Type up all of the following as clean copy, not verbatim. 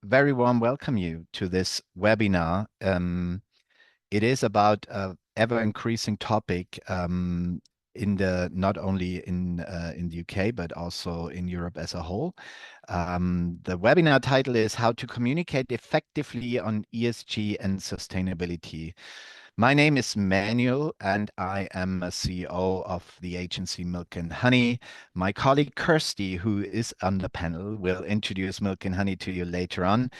very warm welcome you to this webinar. It is about a ever increasing topic in the not only in the UK but also in Europe as a whole. The webinar title is How to Communicate Effectively on ESG and Sustainability. My name is Manuel, and I am a CEO of the agency Milk and Honey. My colleague Kirsty, who is on the panel, will introduce Milk and Honey to you later on.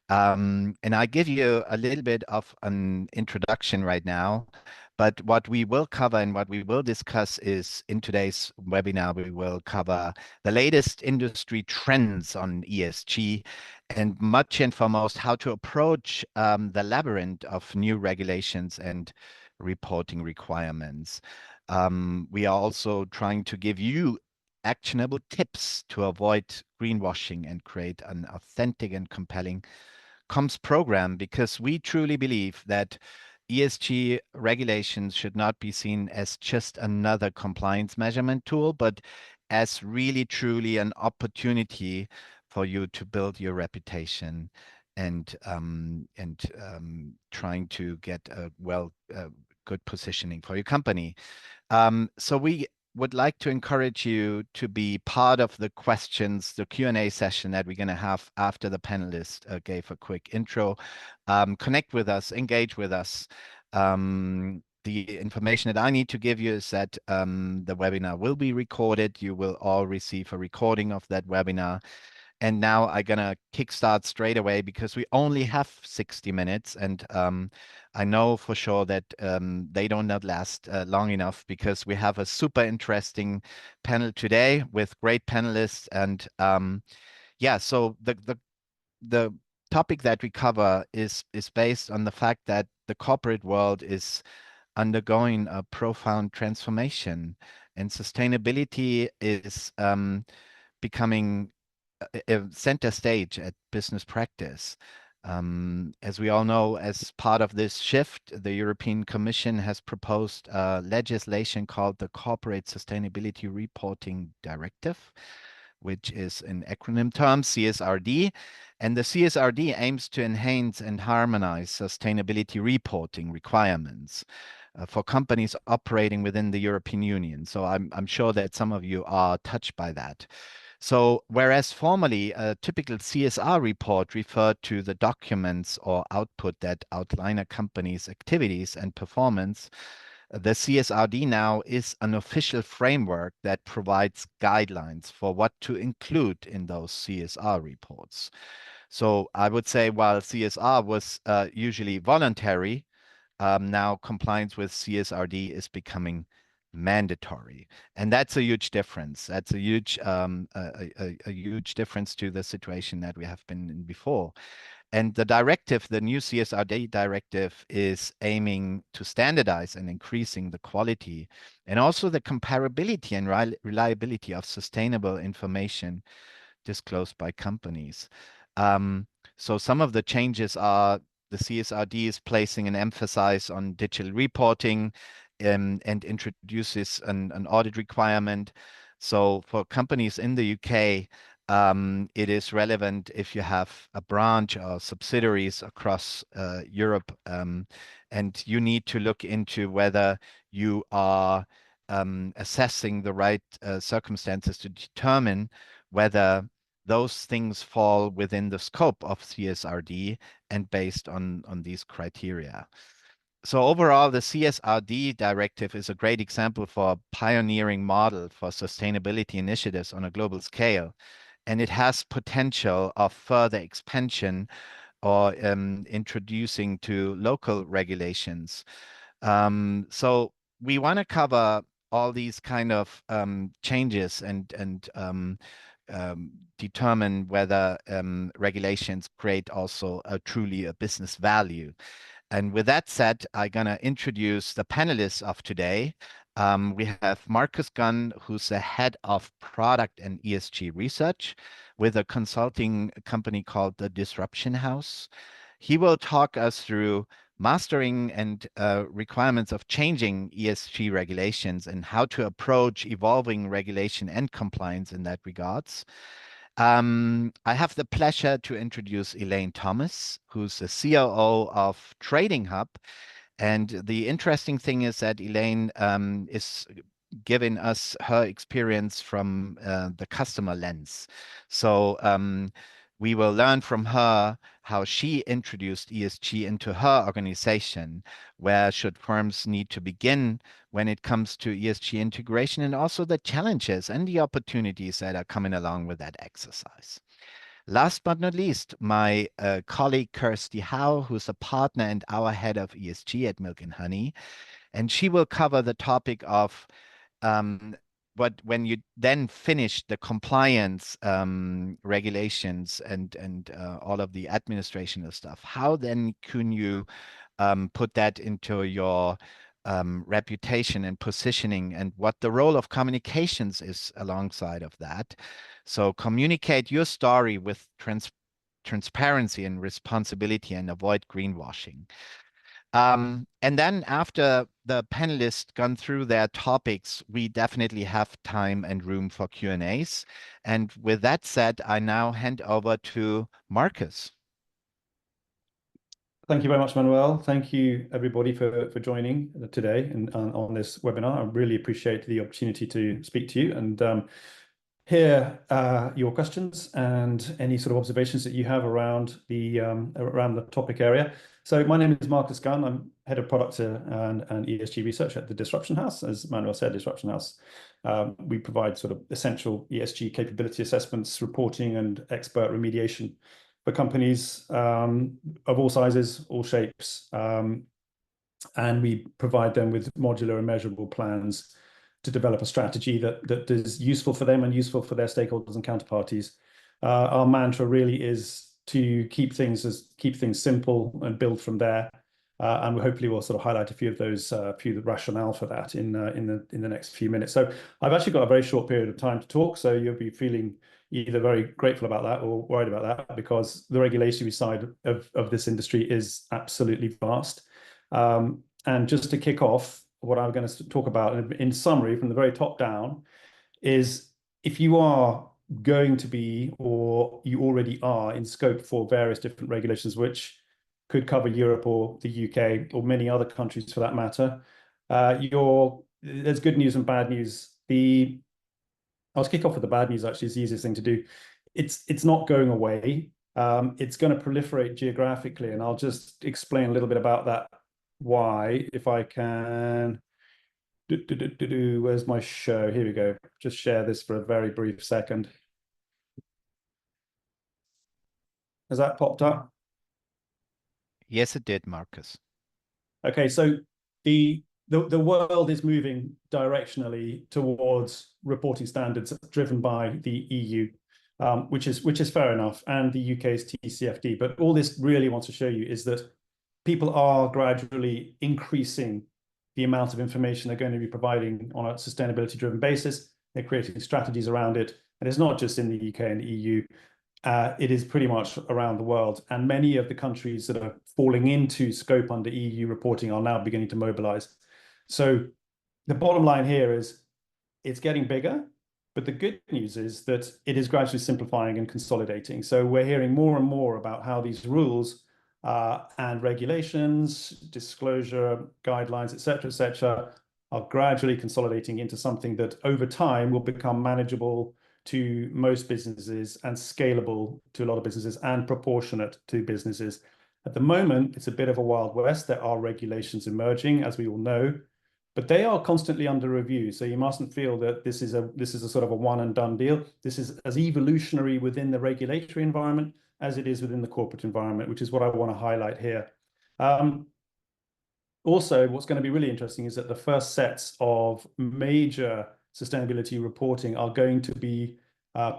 And I give you a little bit of an introduction right now, but what we will cover and what we will discuss is in today's webinar, we will cover the latest industry trends on ESG and much and foremost, how to approach the labyrinth of new regulations and reporting requirements. We are also trying to give you actionable tips to avoid greenwashing and create an authentic and compelling comms program, because we truly believe that ESG regulations should not be seen as just another compliance measurement tool, but as really truly an opportunity for you to build your reputation and trying to get a good positioning for your company. So we would like to encourage you to be part of the questions, the Q&A session that we're going to have after the panelists gave a quick intro. Connect with us, engage with us. The information that I need to give you is that the webinar will be recorded. You will all receive a recording of that webinar. And now I'm gonna kickstart straight away because we only have 60 minutes, and I know for sure that they don't not last long enough, because we have a super interesting panel today with great panelists. And yeah, so the topic that we cover is based on the fact that the corporate world is undergoing a profound transformation, and sustainability is becoming center stage at business practice. As we all know, as part of this shift, the European Commission has proposed legislation called the Corporate Sustainability Reporting Directive, which is in acronym terms CSRD. And the CSRD aims to enhance and harmonize sustainability reporting requirements for companies operating within the European Union. So I'm sure that some of you are touched by that. So whereas formerly a typical CSR report referred to the documents or output that outline a company's activities and performance, the CSRD now is an official framework that provides guidelines for what to include in those CSR reports. So I would say while CSR was usually voluntary, now compliance with CSRD is becoming mandatory, and that's a huge difference. That's a huge huge difference to the situation that we have been in before. And the directive, the new CSRD directive, is aiming to standardize and increasing the quality and also the comparability and reliability of sustainable information disclosed by companies. So some of the changes are the CSRD is placing an emphasis on digital reporting and introduces an audit requirement. So for companies in the UK, it is relevant if you have a branch or subsidiaries across Europe, and you need to look into whether you are assessing the right circumstances to determine whether those things fall within the scope of CSRD and based on these criteria. So overall, the CSRD directive is a great example for a pioneering model for sustainability initiatives on a global scale, and it has potential of further expansion or introducing to local regulations. So we want to cover all these kind of changes and determine whether regulations create also truly a business value. And with that said, I'm going to introduce the panelists of today. We have Marcus Gunn, who's the head of product and ESG research with a consulting company called the Disruption House. He will talk us through mastering and requirements of changing ESG regulations and how to approach evolving regulation and compliance in that regards. I have the pleasure to introduce Elaine Thomas, who's the COO of Trading Hub. And the interesting thing is that Elaine is giving us her experience from the customer lens. So we will learn from her how she introduced ESG into her organization. Where should firms need to begin when it comes to ESG integration, and also the challenges and the opportunities that are coming along with that exercise. Last but not least, my colleague Kirsty Howe, who's a partner and our head of ESG at Milk and Honey, and she will cover the topic of what when you then finish the compliance regulations and all of the administrative stuff, how then can you put that into your reputation and positioning, and what the role of communications is alongside of that. So communicate your story with transparency and responsibility and avoid greenwashing. And then after the panelists gone through their topics, we definitely have time and room for Q&As. And with that said, I now hand over to Marcus. Thank you very much, Manuel. Thank you, everybody, for joining today and on this webinar. I really appreciate the opportunity to speak to you and hear your questions and any sort of observations that you have around the topic area. So my name is Marcus Gunn. I'm head of product and ESG research at the Disruption House. As Manuel said, Disruption House. We provide sort of essential ESG capability assessments, reporting, and expert remediation for companies of all sizes, all shapes, and we provide them with modular and measurable plans to develop a strategy that is useful for them and useful for their stakeholders and counterparties. Our mantra really is to keep things simple and build from there. And hopefully we'll sort of highlight a few of those, few of the rationale for that in the next few minutes. So I've actually got a very short period of time to talk, so you'll be feeling either very grateful about that or worried about that, because the regulatory side of this industry is absolutely vast. And just to kick off, what I'm going to talk about in summary from the very top down is, if you are going to be, or you already are in scope for various different regulations, which could cover Europe or the UK or many other countries for that matter, there's good news and bad news. I'll kick off with the bad news, actually. It's the easiest thing to do. It's not going away. It's going to proliferate geographically, and I'll just explain a little bit about that. Why, if I can. Where's my show? Here we go. Just share this for a very brief second. Has that popped up? Yes, it did, Marcus. Okay, so the world is moving directionally towards reporting standards driven by the EU, which is fair enough, and the UK's TCFD. But all this really wants to show you is that people are gradually increasing the amount of information they're going to be providing on a sustainability-driven basis. They're creating strategies around it, and it's not just in the UK and the EU. It is pretty much around the world, and many of the countries that are falling into scope under EU reporting are now beginning to mobilize. So the bottom line here is it's getting bigger, but the good news is that it is gradually simplifying and consolidating. So we're hearing more and more about how these rules and regulations, disclosure guidelines, et cetera, are gradually consolidating into something that over time will become manageable to most businesses and scalable to a lot of businesses and proportionate to businesses. At the moment, it's a bit of a Wild West. There are regulations emerging, as we all know, but they are constantly under review. So you mustn't feel that this is a sort of a one and done deal. This is as evolutionary within the regulatory environment as it is within the corporate environment, which is what I want to highlight here. Also, what's going to be really interesting is that the first sets of major sustainability reporting are going to be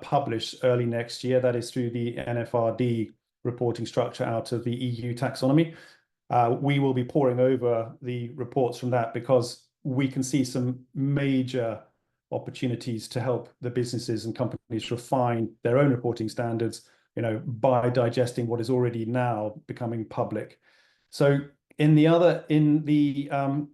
published early next year. That is through the NFRD reporting structure out of the EU taxonomy. We will be poring over the reports from that because we can see some major opportunities to help the businesses and companies refine their own reporting standards, by digesting what is already now becoming public. So the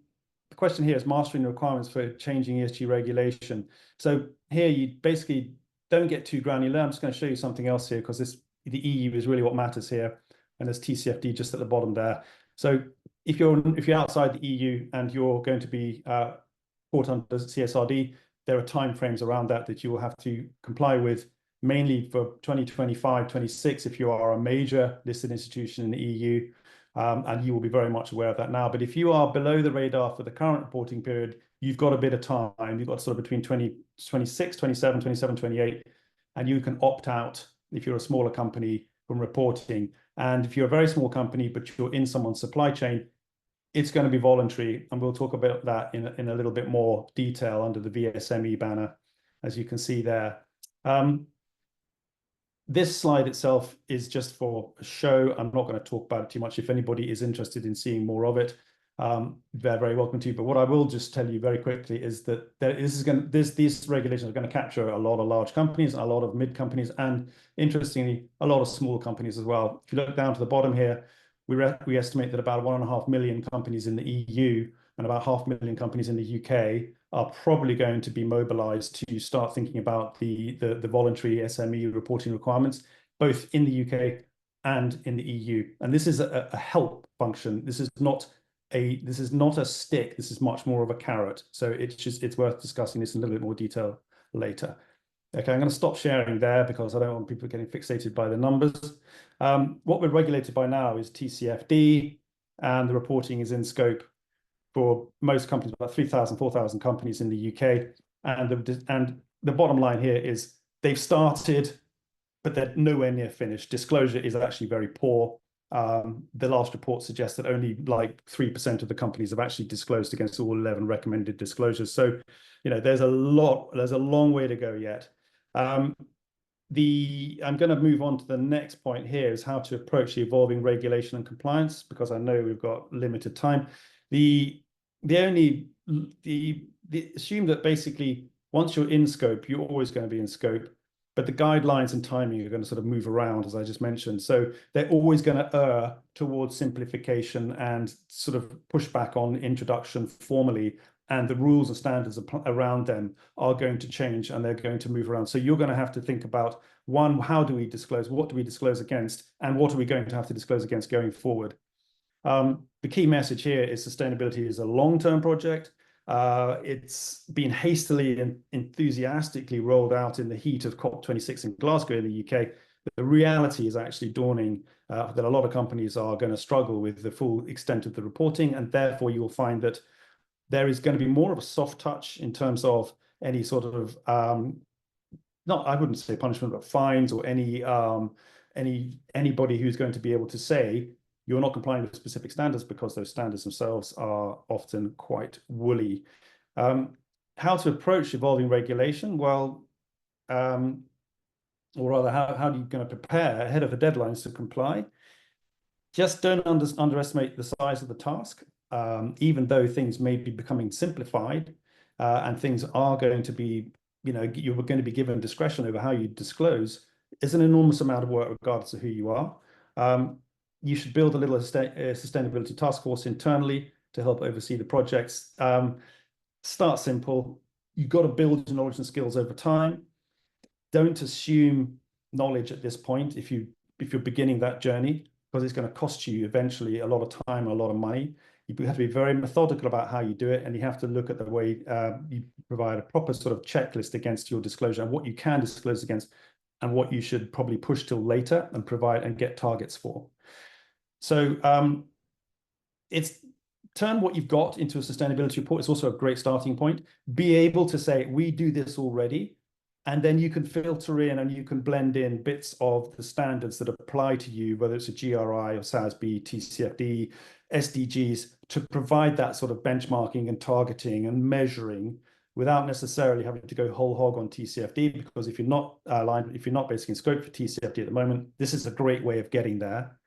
question here is mastering the requirements for changing ESG regulation. So here you basically don't get too granular. I'm just going to show you something else here because the EU is really what matters here. And there's TCFD just at the bottom there. So if you're outside the EU and you're going to be caught under CSRD, there are timeframes around that you will have to comply with, mainly for 2025, 26, if you are a major listed institution in the EU, and you will be very much aware of that now. But if you are below the radar for the current reporting period, you've got a bit of time. You've got sort of between 2026, 27, 27, 28, and you can opt out if you're a smaller company from reporting. And if you're a very small company, but you're in someone's supply chain, it's going to be voluntary. And we'll talk about that in a little bit more detail under the VSME banner, as you can see there. This slide itself is just for a show. I'm not going to talk about it too much. If anybody is interested in seeing more of it, they're very welcome to. But what I will just tell you very quickly is that these regulations are going to capture a lot of large companies, a lot of mid companies, and interestingly, a lot of small companies as well. If you look down to the bottom here, we estimate that about 1.5 million companies in the EU and about 500,000 companies in the UK are probably going to be mobilized to start thinking about the voluntary SME reporting requirements, both in the UK and in the EU. And this is a help function. This is not a stick. This is much more of a carrot. So it's worth discussing this in a little bit more detail later. Okay, I'm going to stop sharing there because I don't want people getting fixated by the numbers. What we're regulated by now is TCFD, and the reporting is in scope for most companies, about 3,000, 4,000 companies in the UK. And the bottom line here is they've started, but they're nowhere near finished. Disclosure is actually very poor. The last report suggests that only like 3% of the companies have actually disclosed against all 11 recommended disclosures. So, there's a long way to go yet. I'm going to move on to the next point here, is how to approach the evolving regulation and compliance, because I know we've got limited time. Assume that basically once you're in scope, you're always going to be in scope, but the guidelines and timing are going to sort of move around, as I just mentioned. So they're always going to err towards simplification and sort of push back on introduction formally, and the rules and standards around them are going to change and they're going to move around. So you're going to have to think about, one, how do we disclose? What do we disclose against? And what are we going to have to disclose against going forward? The key message here is sustainability is a long-term project. It's been hastily and enthusiastically rolled out in the heat of COP26 in Glasgow in the UK. The reality is actually dawning that a lot of companies are going to struggle with the full extent of the reporting, and therefore you'll find that there is going to be more of a soft touch in terms of any sort of, I wouldn't say punishment, but fines, or anybody who's going to be able to say, you're not complying with specific standards, because those standards themselves are often quite woolly. How to approach evolving regulation? Well, or rather, how are you going to prepare ahead of the deadlines to comply? Just don't underestimate the size of the task, even though things may be becoming simplified and things are going to be, you're going to be given discretion over how you disclose. It's an enormous amount of work regardless of who you are. You should build a little sustainability task force internally to help oversee the projects. Start simple. You've got to build your knowledge and skills over time. Don't assume knowledge at this point if you're beginning that journey, because it's going to cost you eventually a lot of time, a lot of money. You have to be very methodical about how you do it, and you have to look at the way you provide a proper sort of checklist against your disclosure, and what you can disclose against, and what you should probably push till later and provide and get targets for. So it's turn what you've got into a sustainability report. It's also a great starting point. Be able to say, we do this already, and then you can filter in and you can blend in bits of the standards that apply to you, whether it's a GRI or SASB, TCFD, SDGs, to provide that sort of benchmarking and targeting and measuring without necessarily having to go whole hog on TCFD, because if you're not aligned, if you're not basically in scope for TCFD at the moment, this is a great way of getting there.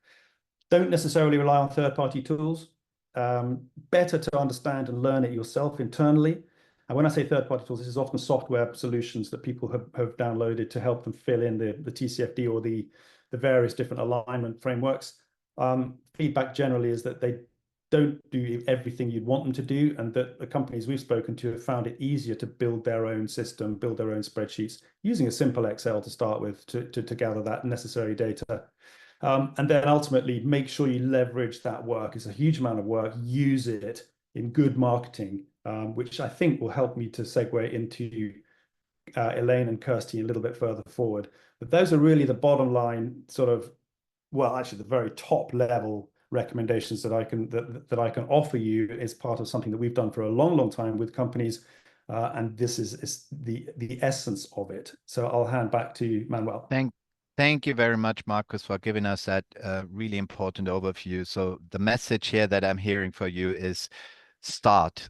Don't necessarily rely on third-party tools. Better to understand and learn it yourself internally. And when I say third-party tools, this is often software solutions that people have downloaded to help them fill in the TCFD or the various different alignment frameworks. Feedback generally is that don't do everything you'd want them to do, and that the companies we've spoken to have found it easier to build their own system, build their own spreadsheets, using a simple Excel to start with to gather that necessary data. And then ultimately make sure you leverage that work. It's a huge amount of work. Use it in good marketing, which I think will help me to segue into Elaine and Kirsty a little bit further forward. But those are really the bottom line sort of, well, actually the very top level recommendations that I can offer you as part of something that we've done for a long time with companies, and this is the essence of it. So I'll hand back to Manuel. Thank you very much, Marcus, for giving us that really important overview. So the message here that I'm hearing for you is start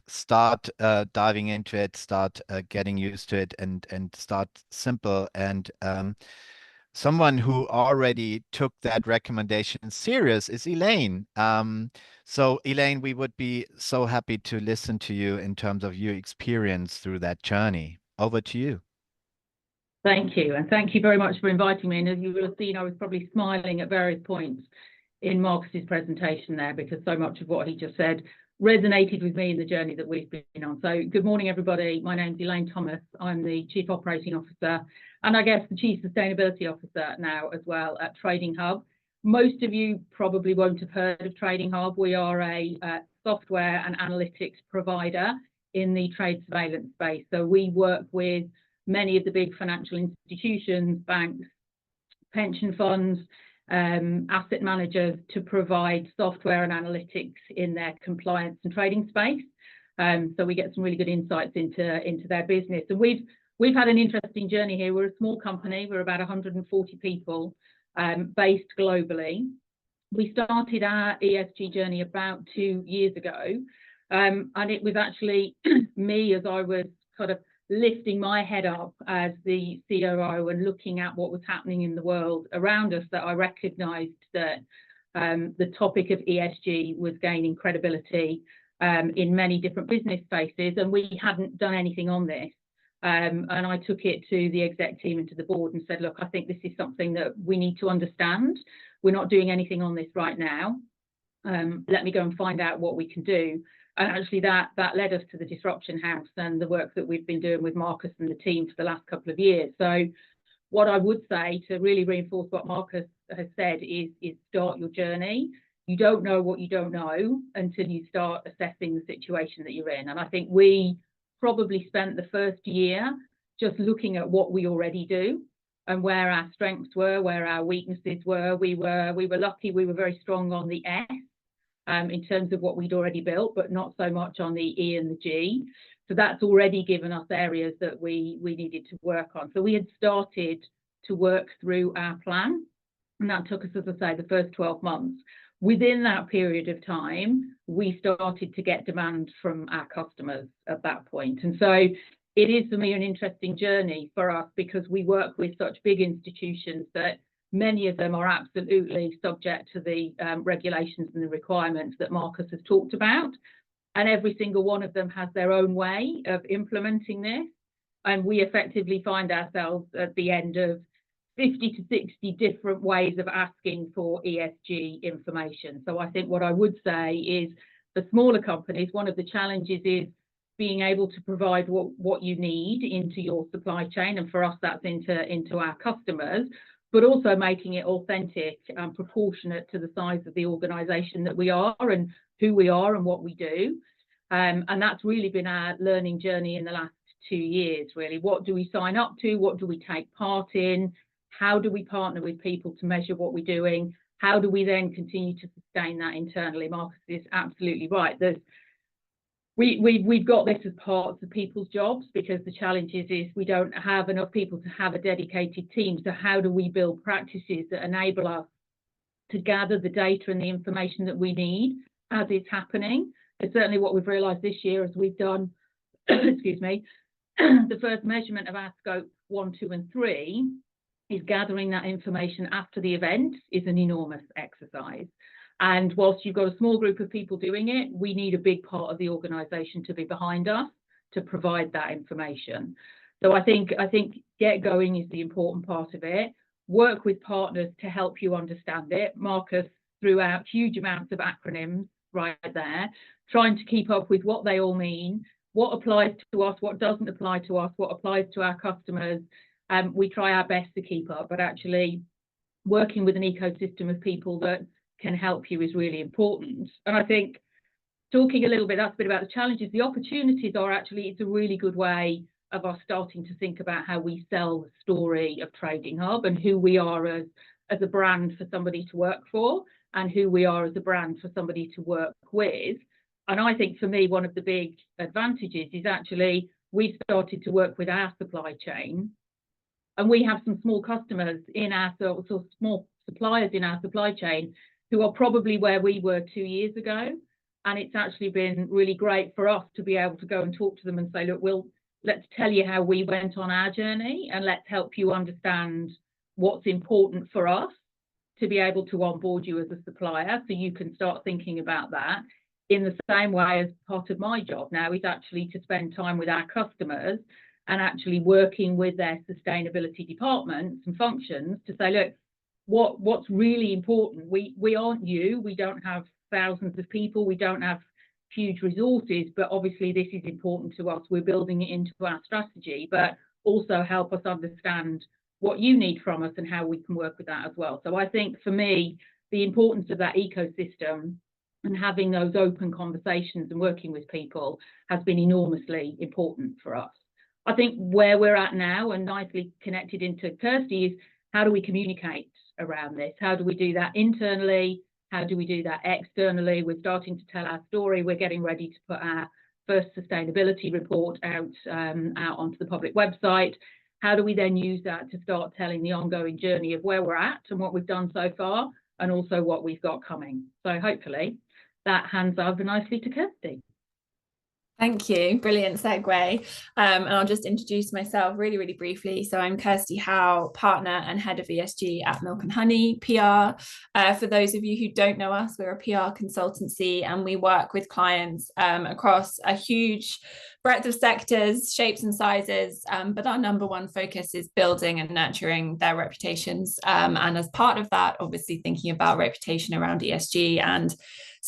diving into it, start getting used to it, and start simple. And someone who already took that recommendation serious is Elaine. So Elaine, we would be so happy to listen to you in terms of your experience through that journey. Over to you. Thank you. And thank you very much for inviting me. And as you will have seen, I was probably smiling at various points in Marcus's presentation there, because so much of what he just said resonated with me in the journey that we've been on. So good morning, everybody. My name's Elaine Thomas. I'm the Chief Operating Officer and I guess the Chief Sustainability Officer now as well at Trading Hub. Most of you probably won't have heard of Trading Hub. We are a software and analytics provider in the trade surveillance space. So we work with many of the big financial institutions, banks, pension funds, asset managers to provide software and analytics in their compliance and trading space. So we get some really good insights into their business. And we've had an interesting journey here. We're a small company. We're about 140 people based globally. We started our ESG journey about 2 years ago. And it was actually me, as I was kind of lifting my head up as the COO and looking at what was happening in the world around us, that I recognised that the topic of ESG was gaining credibility in many different business spaces, and we hadn't done anything on this. And I took it to the exec team and to the board and said, look, I think this is something that we need to understand. We're not doing anything on this right now. Let me go and find out what we can do. And actually that led us to the Disruption House and the work that we've been doing with Marcus and the team for the last couple of years. So what I would say to really reinforce what Marcus has said is start your journey. You don't know what you don't know until you start assessing the situation that you're in. And I think we probably spent the first year just looking at what we already do and where our strengths were, where our weaknesses were. We were lucky, we were very strong on the S. In terms of what we'd already built, but not so much on the E and the G. So that's already given us areas that we needed to work on. So we had started to work through our plan, and that took us, as I say, the first 12 months. Within that period of time, we started to get demand from our customers at that point. And so it is, for me, an interesting journey for us, because we work with such big institutions that many of them are absolutely subject to the regulations and the requirements that Marcus has talked about. And every single one of them has their own way of implementing this. And we effectively find ourselves at the end of 50 to 60 different ways of asking for ESG information. So I think what I would say is, for smaller companies, one of the challenges is being able to provide what you need into your supply chain. And for us, that's into our customers, but also making it authentic and proportionate to the size of the organisation that we are and who we are and what we do. And that's really been our learning journey in the last 2 years, really. What do we sign up to? What do we take part in? How do we partner with people to measure what we're doing? How do we then continue to sustain that internally? Marcus is absolutely right. We've got this as parts of people's jobs, because the challenge is we don't have enough people to have a dedicated team. So how do we build practices that enable us to gather the data and the information that we need as it's happening? It's certainly what we've realised this year as we've done, excuse me, the first measurement of our scope 1, 2 and 3 is gathering that information after the event is an enormous exercise. And whilst you've got a small group of people doing it, we need a big part of the organisation to be behind us to provide that information. So I think get going is the important part of it. Work with partners to help you understand it. Marcus threw out huge amounts of acronyms right there, trying to keep up with what they all mean, what applies to us, what doesn't apply to us, what applies to our customers. We try our best to keep up, but actually working with an ecosystem of people that can help you is really important. And I think talking a little bit, that's a bit about the challenges. The opportunities are actually, it's a really good way of us starting to think about how we sell the story of Trading Hub and who we are as a brand for somebody to work for, and who we are as a brand for somebody to work with. And I think for me, one of the big advantages is actually we've started to work with our supply chain, and we have some small customers in our sort of small suppliers in our supply chain who are probably where we were 2 years ago. And it's actually been really great for us to be able to go and talk to them and say, look, let's tell you how we went on our journey, and let's help you understand what's important for us to be able to onboard you as a supplier, so you can start thinking about that. In the same way as part of my job now is actually to spend time with our customers and actually working with their sustainability departments and functions to say, look, what's really important. We aren't you, we don't have thousands of people, we don't have huge resources, but obviously this is important to us. We're building it into our strategy, but also help us understand what you need from us and how we can work with that as well. So I think for me, the importance of that ecosystem and having those open conversations and working with people has been enormously important for us. I think where we're at now, and nicely connected into Kirsty, is how do we communicate around this? How do we do that internally? How do we do that externally? We're starting to tell our story. We're getting ready to put our first sustainability report out onto the public website. How do we then use that to start telling the ongoing journey of where we're at and what we've done so far, and also what we've got coming? So hopefully that hands over nicely to Kirsty. Thank you. Brilliant segue. And I'll just introduce myself really, really briefly. So I'm Kirsty Howe, partner and head of ESG at Milk and Honey PR. For those of you who don't know us, we're a PR consultancy, and we work with clients across a huge breadth of sectors, shapes and sizes. But our number one focus is building and nurturing their reputations. And as part of that, obviously thinking about reputation around ESG and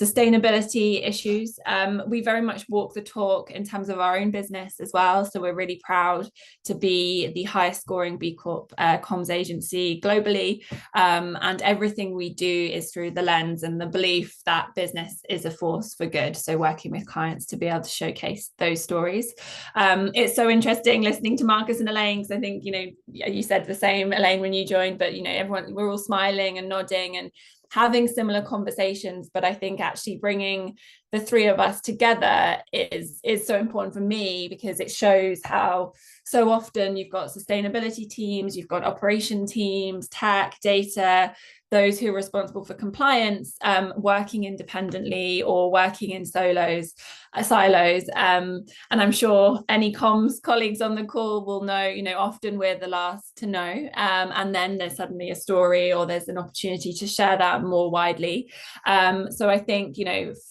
sustainability issues. We very much walk the talk in terms of our own business as well. So we're really proud to be the highest scoring B Corp comms agency globally. And everything we do is through the lens and the belief that business is a force for good. So working with clients to be able to showcase those stories. It's so interesting listening to Marcus and Elaine, because I think, you said the same, Elaine, when you joined, but, everyone, we're all smiling and nodding and having similar conversations. But I think actually bringing the three of us together is so important for me, because it shows how so often you've got sustainability teams, you've got operation teams, tech, data, those who are responsible for compliance, working independently or working in silos. And I'm sure any comms colleagues on the call will know, often we're the last to know. And then there's suddenly a story, or there's an opportunity to share that more widely. So I think,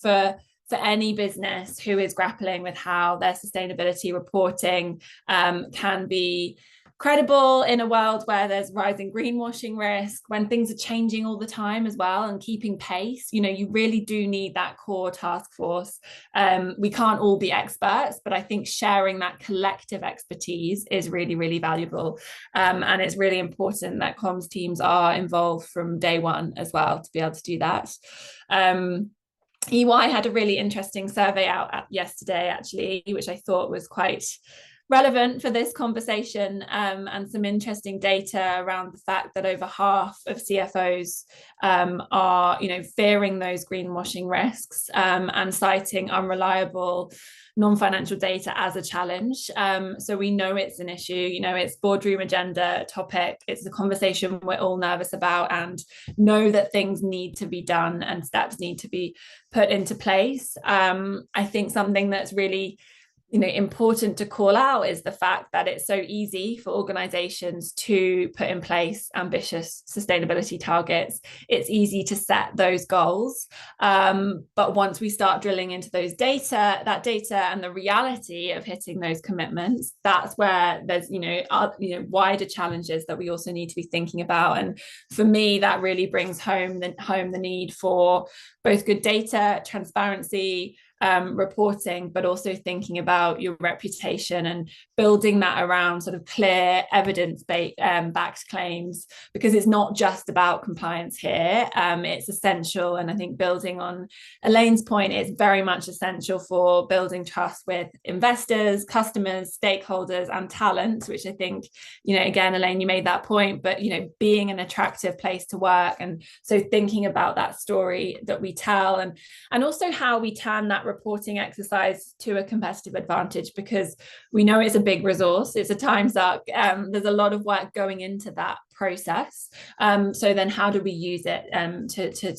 for any business who is grappling with how their sustainability reporting can be credible in a world where there's rising greenwashing risk, when things are changing all the time as well, and keeping pace, you really do need that core task force. We can't all be experts, but I think sharing that collective expertise is really, really valuable. And it's really important that comms teams are involved from day one as well to be able to do that. EY had a really interesting survey out yesterday, actually, which I thought was quite relevant for this conversation, and some interesting data around the fact that over half of CFOs are, fearing those greenwashing risks, and citing unreliable non-financial data as a challenge. So we know it's an issue, it's boardroom agenda topic. It's a conversation we're all nervous about, and know that things need to be done and steps need to be put into place. I think something that's really important to call out is the fact that it's so easy for organizations to put in place ambitious sustainability targets. It's easy to set those goals. But once we start drilling into that data and the reality of hitting those commitments, that's where there's, wider challenges that we also need to be thinking about. And for me, that really brings home the need for both good data, transparency, reporting, but also thinking about your reputation and building that around sort of clear evidence-backed claims, because it's not just about compliance here. It's essential, and I think building on Elaine's point, it's very much essential for building trust with investors, customers, stakeholders, and talent, which I think, again, Elaine, you made that point, but being an attractive place to work, and so thinking about that story that we tell, and also how we turn that reporting exercise to a competitive advantage, because we know it's a big resource, it's a time suck, there's a lot of work going into that process. So then how do we use it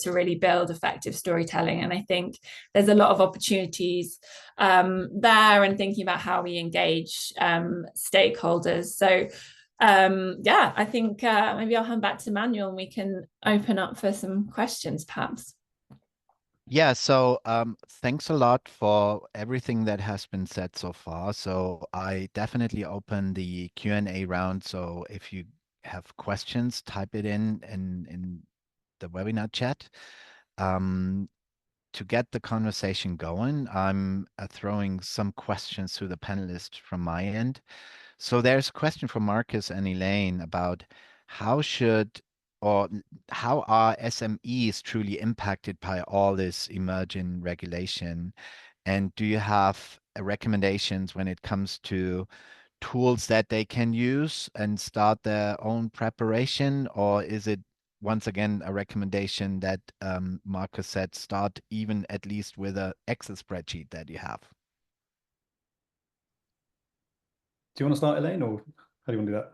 to really build effective storytelling? And I think there's a lot of opportunities there, and thinking about how we engage stakeholders. So I think maybe I'll hand back to Manuel and we can open up for some questions perhaps. Yeah, so thanks a lot for everything that has been said so far. So I definitely open the Q&A round. So if you have questions, type it in the webinar chat. To get the conversation going, I'm throwing some questions to the panelists from my end. So there's a question from Marcus and Elaine about how are SMEs truly impacted by all this emerging regulation? And do you have recommendations when it comes to tools that they can use and start their own preparation? Or is it, once again, a recommendation that Marcus said, start even at least with an Excel spreadsheet that you have? Do you want to start, Elaine, or how do you want to do that?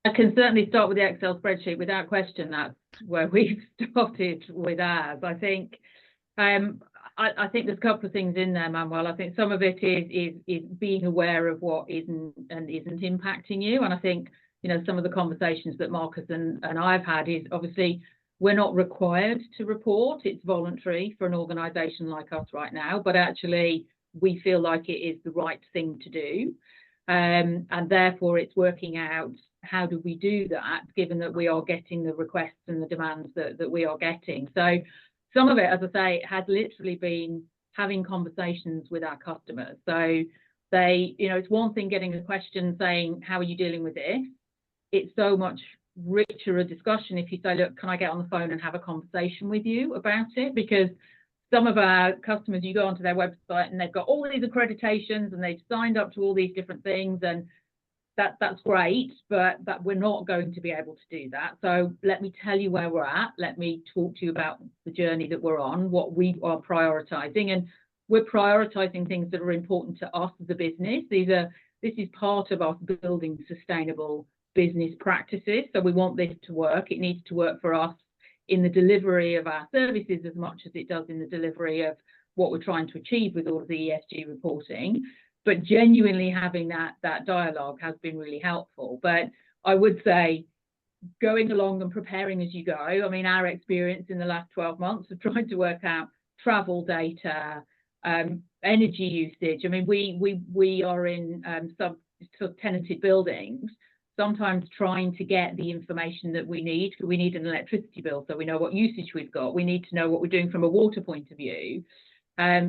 I can certainly start with the Excel spreadsheet without question. That's where we've started with ours. I think there's a couple of things in there, Manuel. I think some of it is being aware of what isn't and isn't impacting you. And I think, some of the conversations that Marcus and I've had is obviously we're not required to report. It's voluntary for an organisation like us right now, but actually we feel like it is the right thing to do. And therefore it's working out how do we do that, given that we are getting the requests and the demands that we are getting. So some of it, as I say, has literally been having conversations with our customers. So they, it's one thing getting a question saying, how are you dealing with this? It's so much richer a discussion if you say, look, can I get on the phone and have a conversation with you about it? Because some of our customers, you go onto their website and they've got all these accreditations and they've signed up to all these different things, and that's great, but we're not going to be able to do that. So let me tell you where we're at. Let me talk to you about the journey that we're on, what we are prioritizing, and we're prioritizing things that are important to us as a business. This is part of us building sustainable business practices. So we want this to work. It needs to work for us in the delivery of our services as much as it does in the delivery of what we're trying to achieve with all of the ESG reporting. But genuinely having that dialogue has been really helpful. But I would say going along and preparing as you go. I mean, our experience in the last 12 months of trying to work out travel data, energy usage. I mean, we are in sub-tenanted buildings, sometimes trying to get the information that we need. We need an electricity bill, so we know what usage we've got. We need to know what we're doing from a water point of view.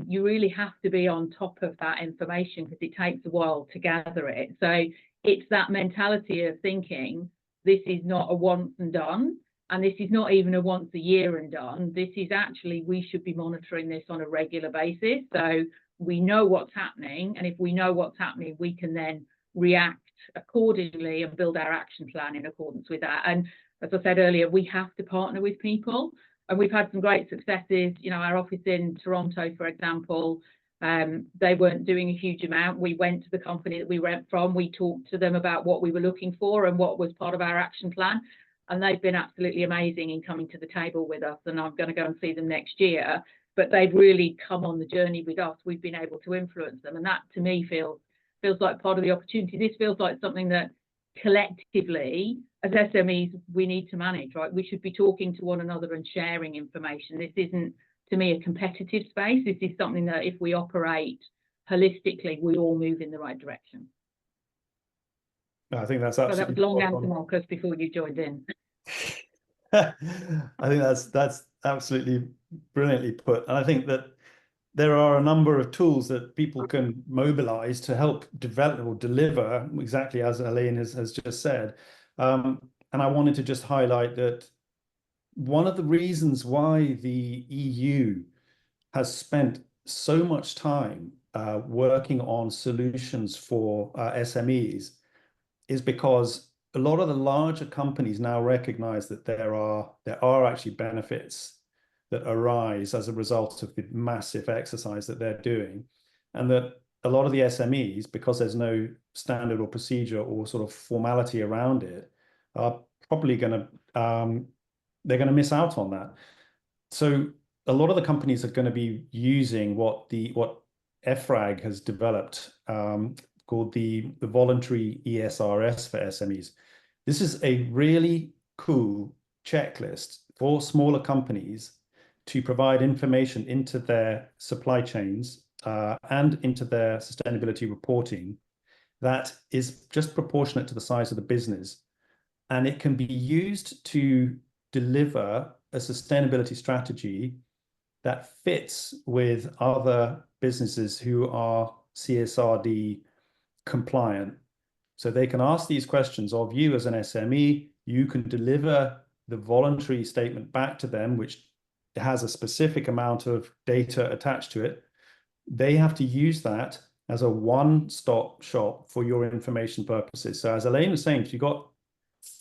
You really have to be on top of that information because it takes a while to gather it. So it's that mentality of thinking this is not a once and done, and this is not even a once a year and done. This is actually, we should be monitoring this on a regular basis. So we know what's happening, and if we know what's happening, we can then react accordingly and build our action plan in accordance with that. And as I said earlier, we have to partner with people. And we've had some great successes. Our office in Toronto, for example, they weren't doing a huge amount. We went to the company that we went from. We talked to them about what we were looking for and what was part of our action plan. And they've been absolutely amazing in coming to the table with us. And I'm going to go and see them next year. but they've really come on the journey with us. We've been able to influence them, and that to me feels like part of the opportunity. This feels like something that collectively as SMEs we need to manage, right? We should be talking to one another and sharing information. This isn't, to me, a competitive space. This is something that if we operate holistically, we all move in the right direction. I think that's absolutely. So that was long answer, Marcus, before you joined in. I think that's absolutely brilliantly put, and I think that there are a number of tools that people can mobilize to help develop or deliver exactly as Elaine has just said. And I wanted to just highlight that one of the reasons why the EU has spent so much time working on solutions for SMEs is because a lot of the larger companies now recognize that there are actually benefits that arise as a result of the massive exercise that they're doing, and that a lot of the SMEs, because there's no standard or procedure or sort of formality around it, are probably going to they're going to miss out on that. So a lot of the companies are going to be using what EFRAG has developed, called the voluntary ESRS for SMEs. This is a really cool checklist for smaller companies to provide information into their supply chains and into their sustainability reporting that is just proportionate to the size of the business. And it can be used to deliver a sustainability strategy that fits with other businesses who are CSRD compliant. So they can ask these questions of you as an SME. You can deliver the voluntary statement back to them, which has a specific amount of data attached to it. They have to use that as a one-stop shop for your information purposes. So as Elaine was saying, if you've got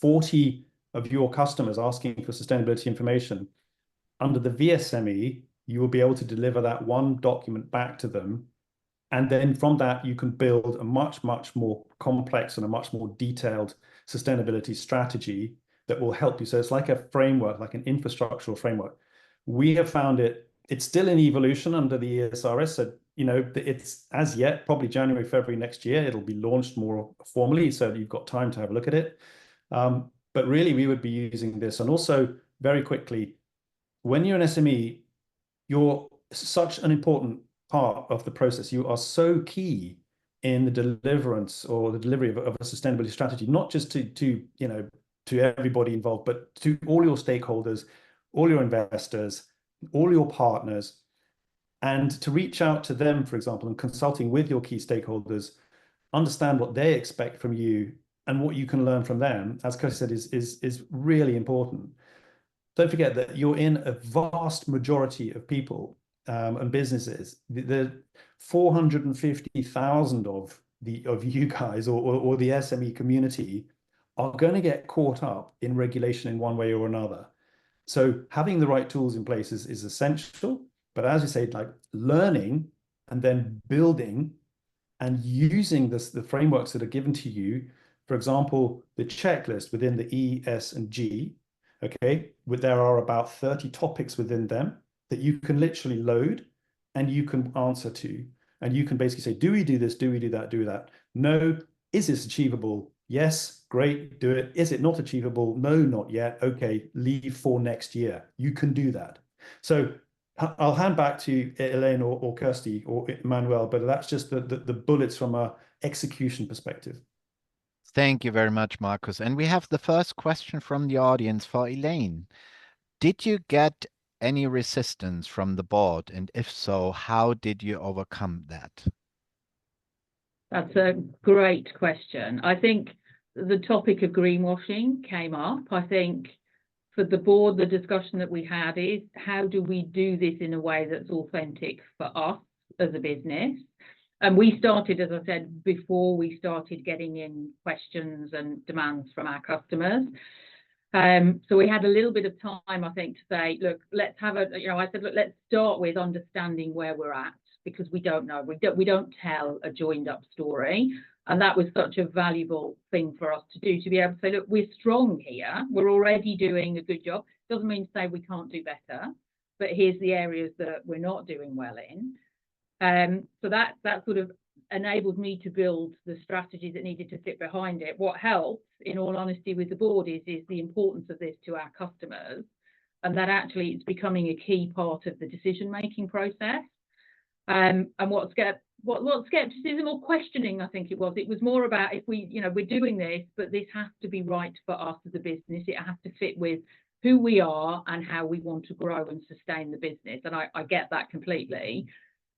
40 of your customers asking for sustainability information, under the VSME, you will be able to deliver that one document back to them. And then from that, you can build a much, much more complex and a much more detailed sustainability strategy that will help you. So it's like a framework, like an infrastructural framework. We have found it's still in evolution under the ESRS. So, it's as yet, probably January, February next year, it'll be launched more formally. So you've got time to have a look at it. But really, we would be using this. And also, very quickly, when you're an SME, you're such an important part of the process. You are so key in the deliverance or the delivery of a sustainability strategy, not just to everybody involved, but to all your stakeholders, all your investors, all your partners, and to reach out to them, for example, and consulting with your key stakeholders, understand what they expect from you and what you can learn from them, as Kirsty said, is really important. Don't forget that you're in a vast majority of people and businesses. The 450,000 of you guys or the SME community are going to get caught up in regulation in one way or another. So having the right tools in place is essential. But as you say, like learning and then building and using the frameworks that are given to you, for example, the checklist within the E, S, and G, okay, there are about 30 topics within them that you can literally load and you can answer to. And you can basically say, do we do this? Do we do that? Do that? No. Is this achievable? Yes. Great. Do it. Is it not achievable? No, not yet. Okay. Leave for next year. You can do that. So I'll hand back to Elaine or Kirsty or Manuel, but that's just the bullets from an execution perspective. Thank you very much, Marcus. And we have the first question from the audience for Elaine. Did you get any resistance from the board? And if so, how did you overcome that? That's a great question. I think the topic of greenwashing came up. I think for the board, the discussion that we had is how do we do this in a way that's authentic for us as a business? And we started, as I said, before we started getting in questions and demands from our customers. So we had a little bit of time, I think, to say, look, let's have let's start with understanding where we're at, because we don't know. We don't tell a joined up story. And that was such a valuable thing for us to do, to be able to say, look, we're strong here. We're already doing a good job. Doesn't mean to say we can't do better. but here's the areas that we're not doing well in. So that sort of enabled me to build the strategies that needed to sit behind it. What helps, in all honesty, with the board is the importance of this to our customers, and that actually it's becoming a key part of the decision-making process. And what skepticism or questioning, I think it was more about, if we, we're doing this, but this has to be right for us as a business. It has to fit with who we are and how we want to grow and sustain the business. And I get that completely.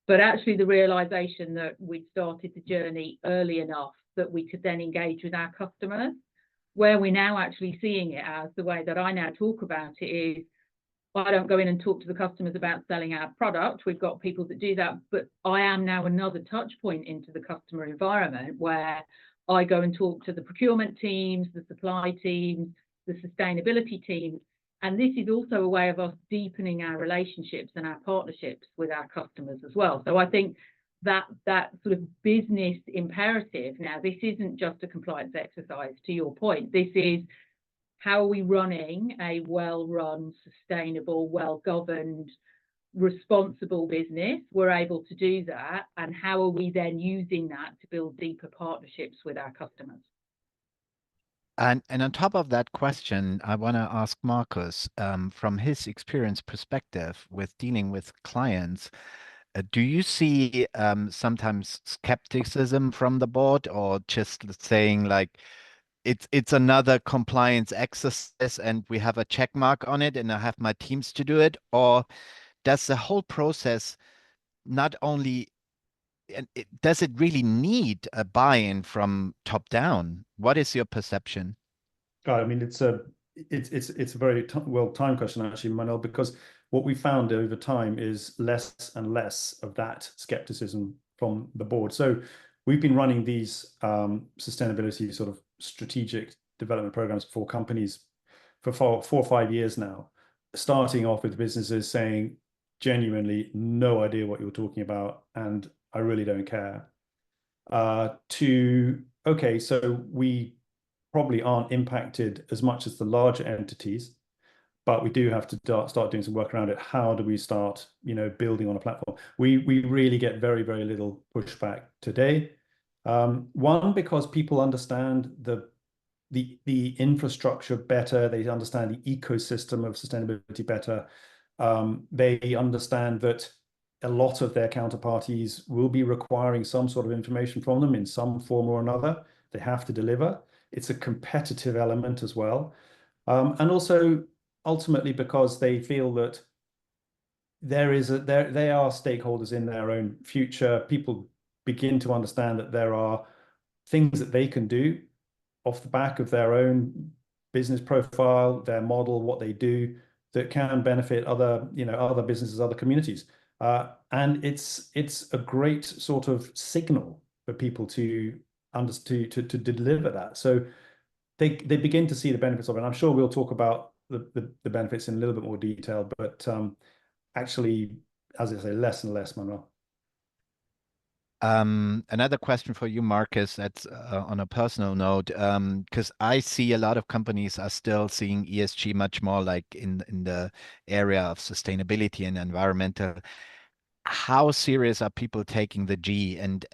But actually the realization that we'd started the journey early enough that we could then engage with our customers, where we're now actually seeing it as the way that I now talk about it is, I don't go in and talk to the customers about selling our product. We've got people that do that, but I am now another touch point into the customer environment where I go and talk to the procurement teams, the supply teams, the sustainability teams. And this is also a way of us deepening our relationships and our partnerships with our customers as well. So I think that sort of business imperative now, this isn't just a compliance exercise, to your point. This is, how are we running a well-run, sustainable, well-governed, responsible business? We're able to do that. And how are we then using that to build deeper partnerships with our customers? And on top of that question, I want to ask Marcus, from his experience perspective with dealing with clients, do you see sometimes skepticism from the board, or just saying like, it's another compliance exercise and we have a check mark on it and I have my teams to do it? Or does the whole process not only, does it really need a buy-in from top down? What is your perception? I mean, it's a very well-timed question, actually, Manuel, because what we found over time is less and less of that skepticism from the board. So we've been running these sustainability sort of strategic development programs for companies for 4 or 5 years now, starting off with businesses saying genuinely no idea what you're talking about and I really don't care, to okay, so we probably aren't impacted as much as the larger entities, but we do have to start doing some work around it. How do we start, building on a platform? We really get very, very little pushback today. One, because people understand the infrastructure better. They understand the ecosystem of sustainability better. They understand that a lot of their counterparties will be requiring some sort of information from them in some form or another. They have to deliver. It's a competitive element as well. And also ultimately because they feel that they are stakeholders in their own future. People begin to understand that there are things that they can do off the back of their own business profile, their model, what they do, that can benefit other businesses, other communities. And it's a great sort of signal for people to deliver that. So they begin to see the benefits of it. And I'm sure we'll talk about the benefits in a little bit more detail, but actually, as I say, less and less, Manuel. Another question for you, Marcus, that's on a personal note, because I see a lot of companies are still seeing ESG much more like in the area of sustainability and environmental. How serious are people taking the G, and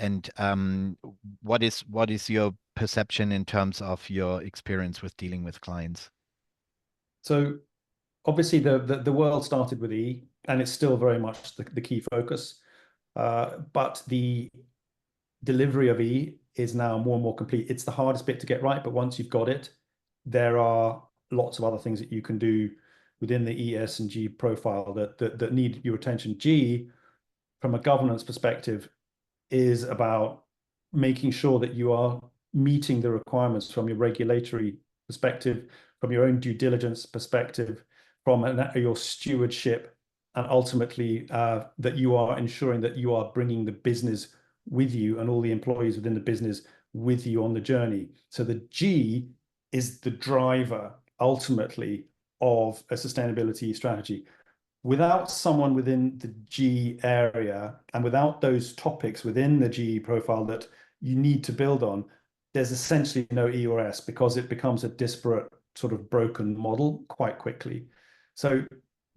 what is your perception in terms of your experience with dealing with clients? So obviously the world started with E, and it's still very much the key focus. But the delivery of E is now more and more complete. It's the hardest bit to get right, but once you've got it, there are lots of other things that you can do within the E, S, and G profile that need your attention. G, from a governance perspective, is about making sure that you are meeting the requirements from your regulatory perspective, from your own due diligence perspective, from your stewardship, and ultimately that you are ensuring that you are bringing the business with you and all the employees within the business with you on the journey. So the G is the driver ultimately of a sustainability strategy. Without someone within the G area and without those topics within the G profile that you need to build on, there's essentially no E or S, because it becomes a disparate sort of broken model quite quickly. So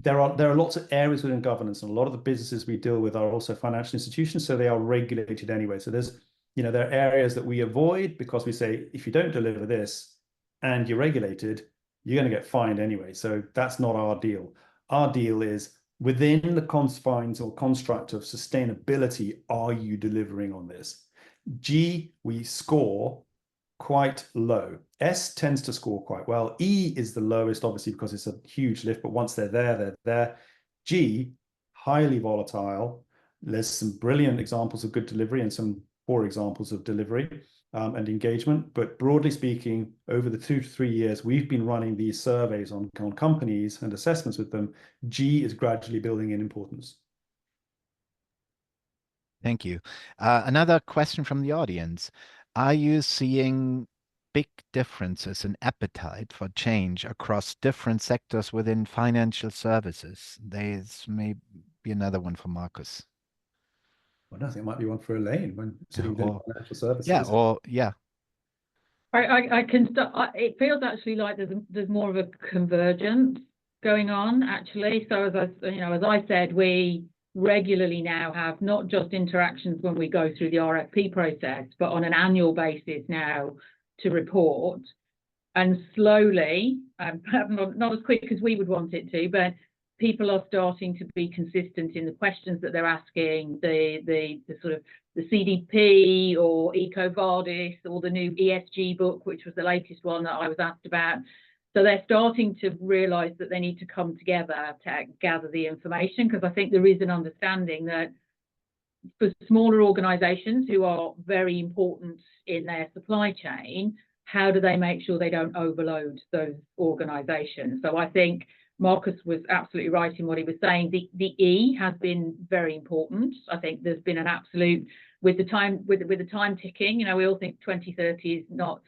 there are lots of areas within governance, and a lot of the businesses we deal with are also financial institutions, so they are regulated anyway. So there's, you know, there are areas that we avoid because we say, if you don't deliver this and you're regulated, you're going to get fined anyway. So that's not our deal. Our deal is within the confines or construct of sustainability, are you delivering on this? G, we score quite low. S tends to score quite well. E is the lowest, obviously, because it's a huge lift, but once they're there, they're there. G, highly volatile. There's some brilliant examples of good delivery and some poor examples of delivery and engagement. But broadly speaking, over the 2 to 3 years, we've been running these surveys on companies and assessments with them. G is gradually building in importance. Thank you. Another question from the audience. Are you seeing big differences in appetite for change across different sectors within financial services? This may be another one for Marcus. Well, I think it might be one for Elaine when sitting within financial services. Yeah, or yeah. I can start. It feels actually like there's more of a convergence going on actually. So as I said, we regularly now have not just interactions when we go through the RFP process, but on an annual basis now to report. And slowly, perhaps not as quick as we would want it to, but people are starting to be consistent in the questions that they're asking, the sort of the CDP or EcoVadis or the new ESG book, which was the latest one that I was asked about. So they're starting to realise that they need to come together to gather the information, because I think there is an understanding that for smaller organisations who are very important in their supply chain, how do they make sure they don't overload those organisations? So I think Marcus was absolutely right in what he was saying. The E has been very important. I think there's been an absolute, with the time ticking, you know, we all think 2030 is not,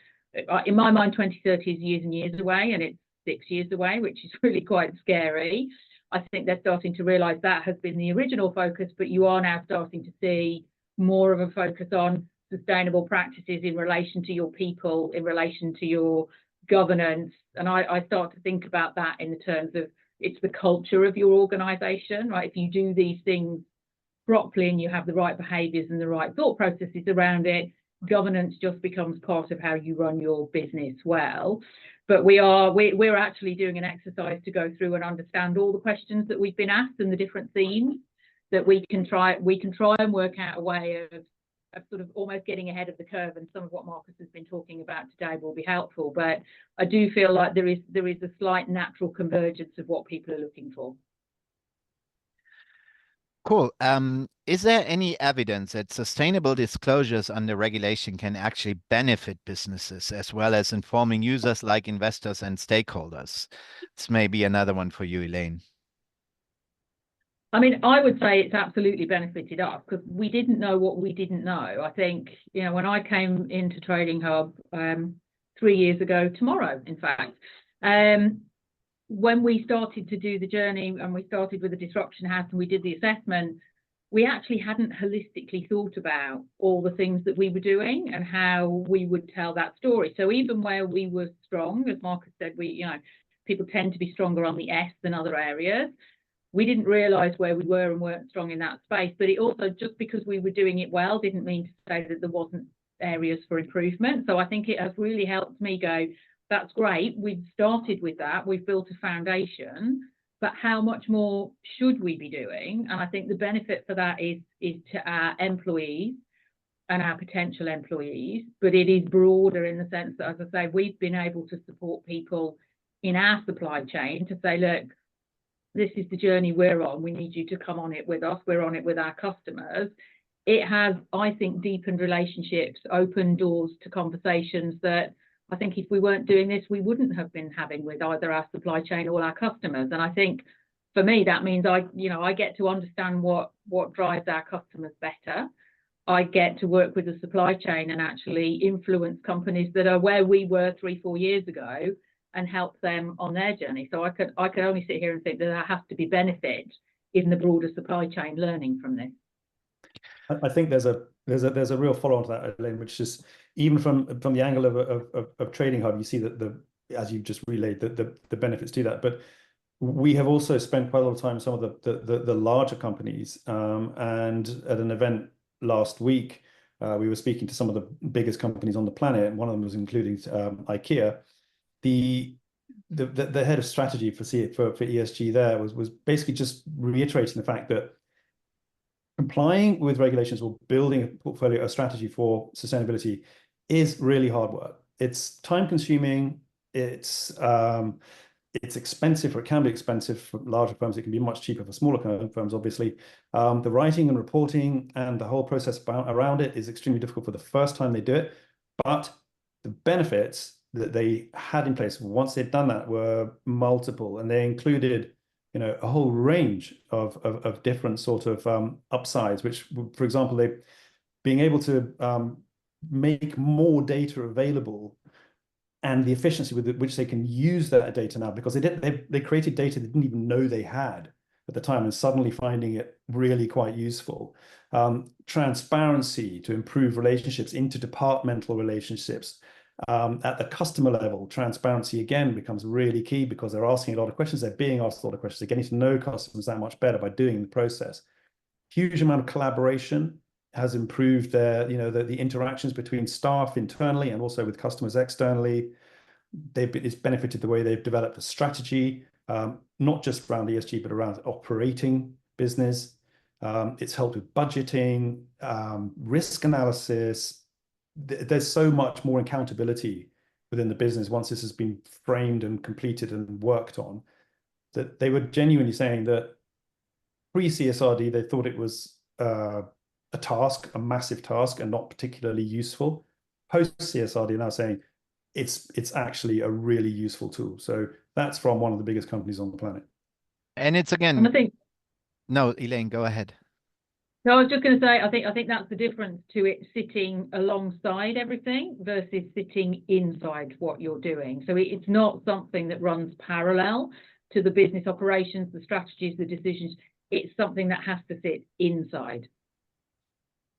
in my mind, 2030 is years and years away, and it's 6 years away, which is really quite scary. I think they're starting to realise that has been the original focus, but you are now starting to see more of a focus on sustainable practices in relation to your people, in relation to your governance. And I start to think about that in the terms of, it's the culture of your organisation, right? If you do these things properly and you have the right behaviours and the right thought processes around it, governance just becomes part of how you run your business well. But we're actually doing an exercise to go through and understand all the questions that we've been asked and the different themes that we can try and work out a way of sort of almost getting ahead of the curve, and some of what Marcus has been talking about today will be helpful. But I do feel like there is a slight natural convergence of what people are looking for. Cool. Is there any evidence that sustainable disclosures under regulation can actually benefit businesses as well as informing users like investors and stakeholders? This may be another one for you, Elaine. I mean, I would say it's absolutely benefited us, because we didn't know what we didn't know. I think, you know, when I came into Trading Hub 3 years ago tomorrow, in fact, when we started to do the journey and we started with the disruption house and we did the assessment, we actually hadn't holistically thought about all the things that we were doing and how we would tell that story. So even where we were strong, as Marcus said, people tend to be stronger on the S than other areas. We didn't realise where we were and weren't strong in that space. But it also, just because we were doing it well, didn't mean to say that there wasn't areas for improvement. So I think it has really helped me go, that's great, we've started with that, we've built a foundation, but how much more should we be doing? And I think the benefit for that is to our employees and our potential employees, but it is broader in the sense that, as I say, we've been able to support people in our supply chain to say, look, this is the journey we're on, we need you to come on it with us, we're on it with our customers. It has, I think, deepened relationships, opened doors to conversations that I think if we weren't doing this, we wouldn't have been having with either our supply chain or our customers. And I think for me, that means I get to understand what drives our customers better. I get to work with the supply chain and actually influence companies that are where we were 3-4 years ago and help them on their journey. So I could only sit here and think that there has to be benefit in the broader supply chain learning from this. I think there's a real follow-on to that, Elaine, which is even from the angle of Trading Hub, you see that as you've just relayed the benefits to that. But we have also spent quite a lot of time with some of the larger companies, and at an event last week, we were speaking to some of the biggest companies on the planet, and one of them was including IKEA. The head of strategy for ESG there was basically just reiterating the fact that complying with regulations or building a portfolio, a strategy for sustainability is really hard work. It's time consuming. It's expensive, or it can be expensive for larger firms. It can be much cheaper for smaller firms, obviously. The writing and reporting and the whole process around it is extremely difficult for the first time they do it. But the benefits that they had in place once they'd done that were multiple, and they included, you know, a whole range of different sort of upsides, which, for example, they being able to make more data available, and the efficiency with which they can use that data now, because they created data they didn't even know they had at the time, and suddenly finding it really quite useful. Transparency to improve relationships, interdepartmental relationships. At the customer level, transparency again becomes really key, because they're asking a lot of questions, they're being asked a lot of questions, they're getting to know customers that much better by doing the process. Huge amount of collaboration has improved their, you know, the interactions between staff internally and also with customers externally. It's benefited the way they've developed a strategy, not just around ESG, but around operating business. It's helped with budgeting, risk analysis. There's so much more accountability within the business once this has been framed and completed and worked on, that they were genuinely saying that pre-CSRD, they thought it was a task, a massive task, and not particularly useful. Post-CSRD, now saying it's actually a really useful tool. So that's from one of the biggest companies on the planet. And it's again, And I think, no, Elaine, go ahead. no, I was just going to say, I think that's the difference to it sitting alongside everything versus sitting inside what you're doing. So it's not something that runs parallel to the business operations, the strategies, the decisions. It's something that has to sit inside.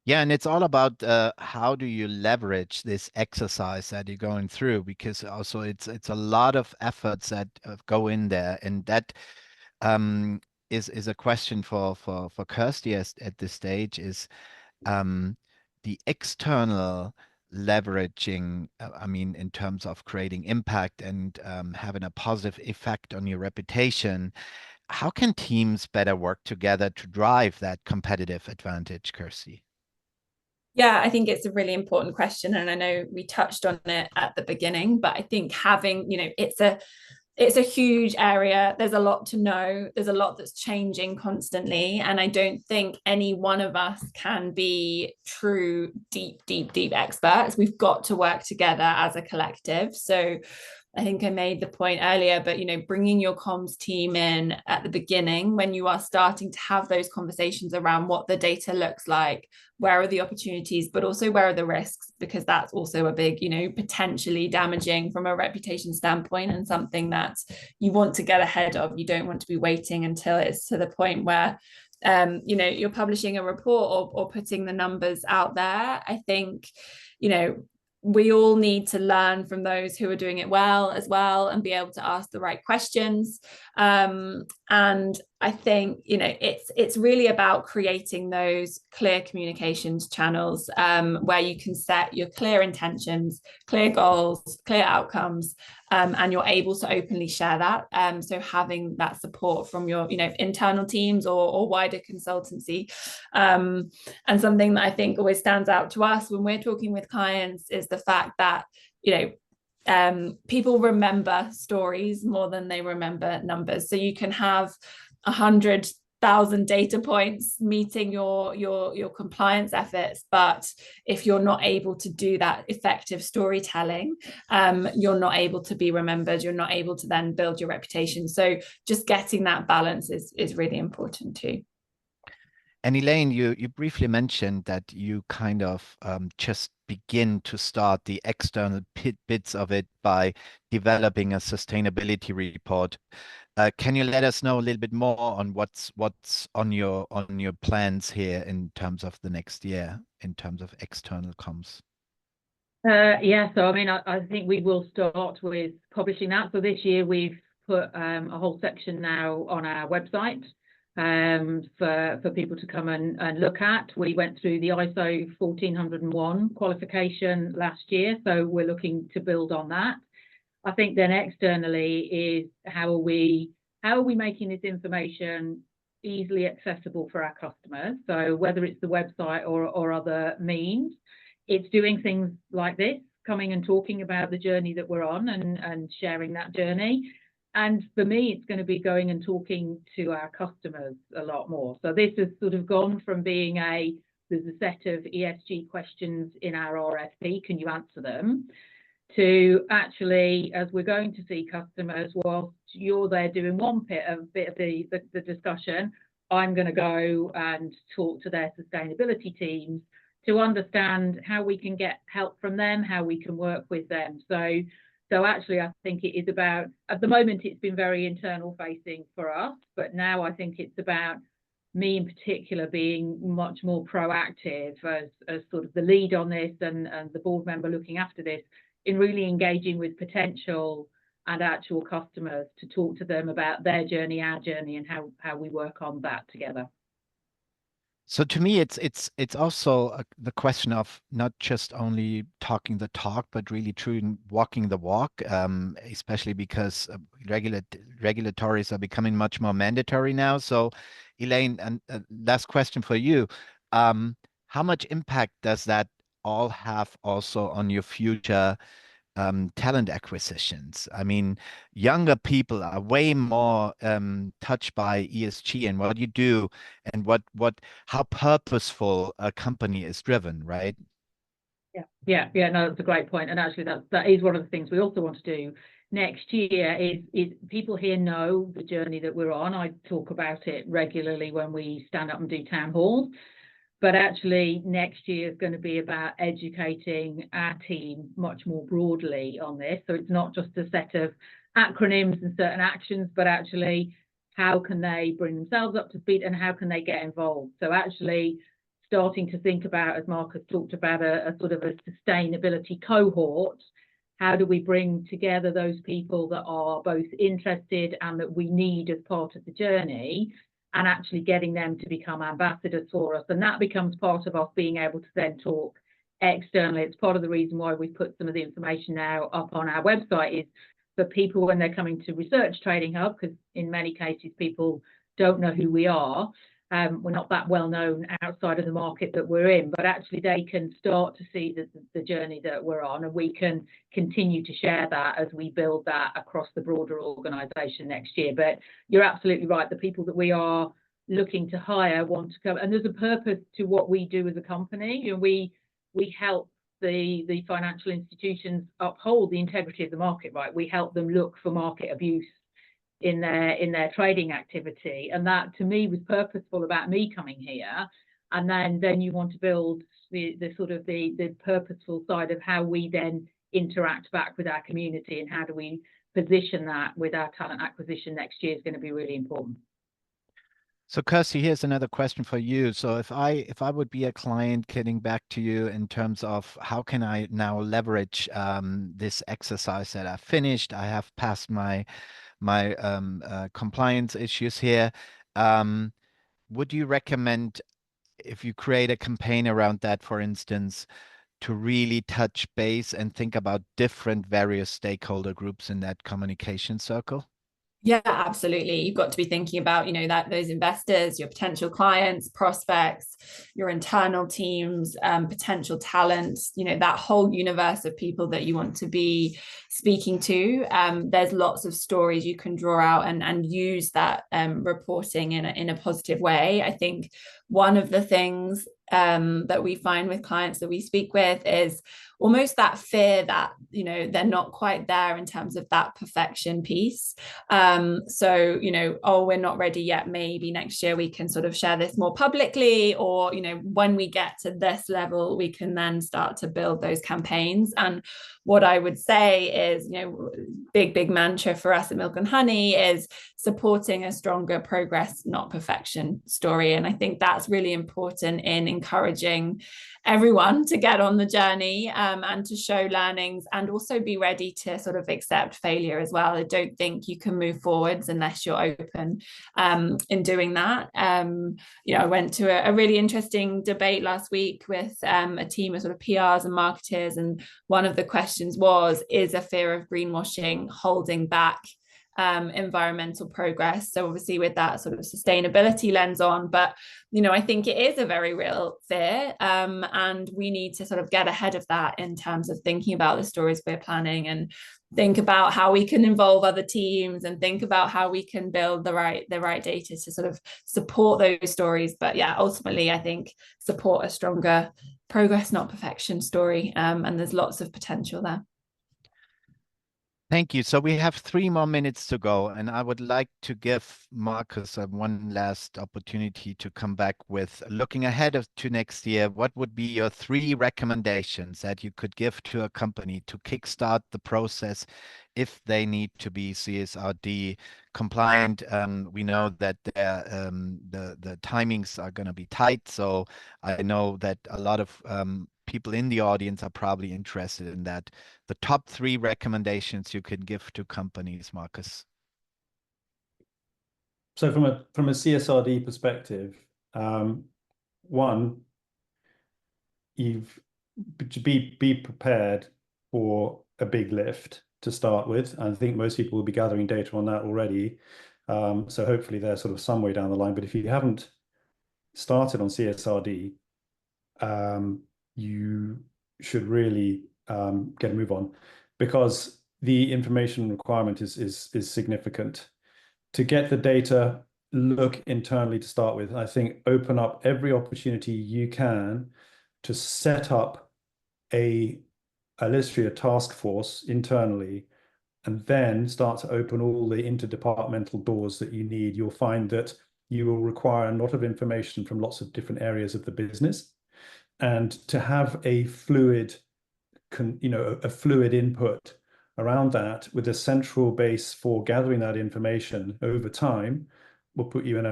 Yeah, and it's all about how do you leverage this exercise that you're going through, because also it's a lot of efforts that go in there, and that is a question for Kirsty at this stage, is the external leveraging, I mean, in terms of creating impact and having a positive effect on your reputation. How can teams better work together to drive that competitive advantage, Kirsty? Yeah, I think it's a really important question, and I know we touched on it at the beginning, but I think having, you know, it's a huge area. There's a lot to know. There's a lot that's changing constantly, and I don't think any one of us can be true deep experts. We've got to work together as a collective. So I think I made the point earlier, but, you know, bringing your comms team in at the beginning when you are starting to have those conversations around what the data looks like, where are the opportunities, but also where are the risks, because that's also a big, you know, potentially damaging from a reputation standpoint, and something that you want to get ahead of. You don't want to be waiting until it's to the point where you know, you're publishing a report or putting the numbers out there. I think, you know, we all need to learn from those who are doing it well as well, and be able to ask the right questions. And I think, you know, it's really about creating those clear communications channels where you can set your clear intentions, clear goals, clear outcomes, and you're able to openly share that. So having that support from your, you know, internal teams or wider consultancy. And something that I think always stands out to us when we're talking with clients is the fact that, you know, people remember stories more than they remember numbers. So you can have 100,000 data points meeting your compliance efforts, but if you're not able to do that effective storytelling, you're not able to be remembered. You're not able to then build your reputation. So just getting that balance is really important too. And Elaine, you briefly mentioned that you kind of just begin to start the external bits of it by developing a sustainability report. Can you let us know a little bit more on what's on your plans here in terms of the next year, in terms of external comms? Yeah, so I mean, I think we will start with publishing that. So this year we've put a whole section now on our website for people to come and look at. We went through the ISO 14001 qualification last year, so we're looking to build on that. I think then externally is how are we making this information easily accessible for our customers? So whether it's the website or other means, it's doing things like this, coming and talking about the journey that we're on and sharing that journey. And for me, it's going to be going and talking to our customers a lot more. So this has sort of gone from being there's a set of ESG questions in our RFP, can you answer them? To actually, as we're going to see customers, whilst you're there doing one bit of the discussion, I'm going to go and talk to their sustainability teams to understand how we can get help from them, how we can work with them. So actually, I think it is about, at the moment, it's been very internal facing for us, but now I think it's about me in particular being much more proactive as sort of the lead on this and the board member looking after this, in really engaging with potential and actual customers to talk to them about their journey, our journey, and how we work on that together. So to me, it's also the question of not just only talking the talk, but really truly walking the walk, especially because regulatories are becoming much more mandatory now. So Elaine, and last question for you. How much impact does that all have also on your future talent acquisitions? I mean, younger people are way more touched by ESG and what you do and how purposeful a company is driven, right? Yeah. No, that's a great point. And actually, that is one of the things we also want to do next year is people here know the journey that we're on. I talk about it regularly when we stand up and do town halls. But actually, next year is going to be about educating our team much more broadly on this. So it's not just a set of acronyms and certain actions, but actually, how can they bring themselves up to speed and how can they get involved? So actually, starting to think about, as Marcus talked about, a sort of a sustainability cohort. How do we bring together those people that are both interested and that we need as part of the journey, and actually getting them to become ambassadors for us? And that becomes part of us being able to then talk externally. It's part of the reason why we put some of the information now up on our website, is for people when they're coming to Research Trading Hub, because in many cases people don't know who we are. We're not that well known outside of the market that we're in, but actually they can start to see the journey that we're on, and we can continue to share that as we build that across the broader organisation next year. But you're absolutely right, the people that we are looking to hire want to come, and there's a purpose to what we do as a company. You know, we help the financial institutions uphold the integrity of the market, right? We help them look for market abuse in their trading activity, and that to me was purposeful about me coming here. And then you want to build the sort of the purposeful side of how we then interact back with our community, and how do we position that with our talent acquisition next year is going to be really important. So Kirsty, here's another question for you. So if I would be a client, getting back to you in terms of how can I now leverage this exercise that I've finished, I have passed my compliance issues here. Would you recommend, if you create a campaign around that, for instance, to really touch base and think about different various stakeholder groups in that communication circle? Yeah, absolutely. You've got to be thinking about, that those investors, your potential clients, prospects, your internal teams, potential talents, that whole universe of people that you want to be speaking to. There's lots of stories you can draw out and use that reporting in a positive way. I think one of the things that we find with clients that we speak with is almost that fear that they're not quite there in terms of that perfection piece. So we're not ready yet, maybe next year we can sort of share this more publicly, or when we get to this level we can then start to build those campaigns. And what I would say is, big mantra for us at Milk and Honey is supporting a stronger progress, not perfection story. And I think that's really important in encouraging everyone to get on the journey, and to show learnings, and also be ready to sort of accept failure as well. I don't think you can move forwards unless you're open in doing that. You know, I went to a really interesting debate last week with a team of sort of PRs and marketers, and one of the questions was, is a fear of greenwashing holding back environmental progress? So obviously with that sort of sustainability lens on, but you know, I think it is a very real fear, and we need to sort of get ahead of that in terms of thinking about the stories we're planning, and think about how we can involve other teams, and think about how we can build the right data to sort of support those stories. But yeah, ultimately I think support a stronger progress, not perfection story, and there's lots of potential there. Thank you. So we have 3 more minutes to go, and I would like to give Marcus one last opportunity to come back with, looking ahead to next year, what would be your 3 recommendations that you could give to a company to kickstart the process if they need to be CSRD compliant? We know that the timings are going to be tight, so I know that a lot of people in the audience are probably interested in that. The top 3 recommendations you can give to companies, Marcus. So from a CSRD perspective, one, to be prepared for a big lift to start with. I think most people will be gathering data on that already. So hopefully they're sort of some way down the line. But if you haven't started on CSRD, you should really get a move on, because the information requirement is significant. To get the data, look internally to start with. I think open up every opportunity you can to set up literally a task force internally, and then start to open all the interdepartmental doors that you need. You'll find that you will require a lot of information from lots of different areas of the business, and to have a fluid, a fluid input around that with a central base for gathering that information over time will put you in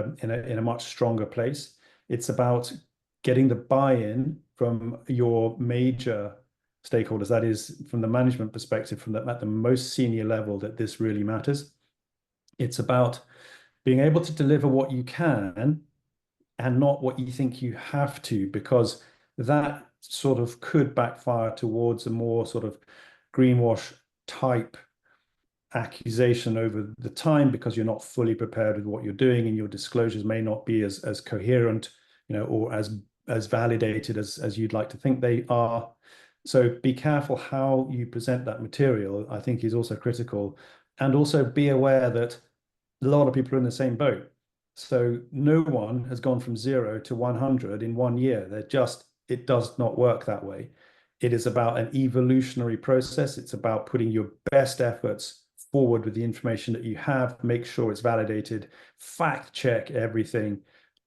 a much stronger place. It's about getting the buy-in from your major stakeholders. That is, from the management perspective, at the most senior level, that this really matters. It's about being able to deliver what you can and not what you think you have to, because that sort of could backfire towards a more sort of greenwash type accusation over the time, because you're not fully prepared with what you're doing, and your disclosures may not be as coherent, or as validated as you'd like to think they are. So be careful how you present that material, I think, is also critical. And also be aware that a lot of people are in the same boat. So no one has gone from 0 to 100 in 1 year. It does not work that way. It is about an evolutionary process. It's about putting your best efforts forward with the information that you have, make sure it's validated, fact check everything,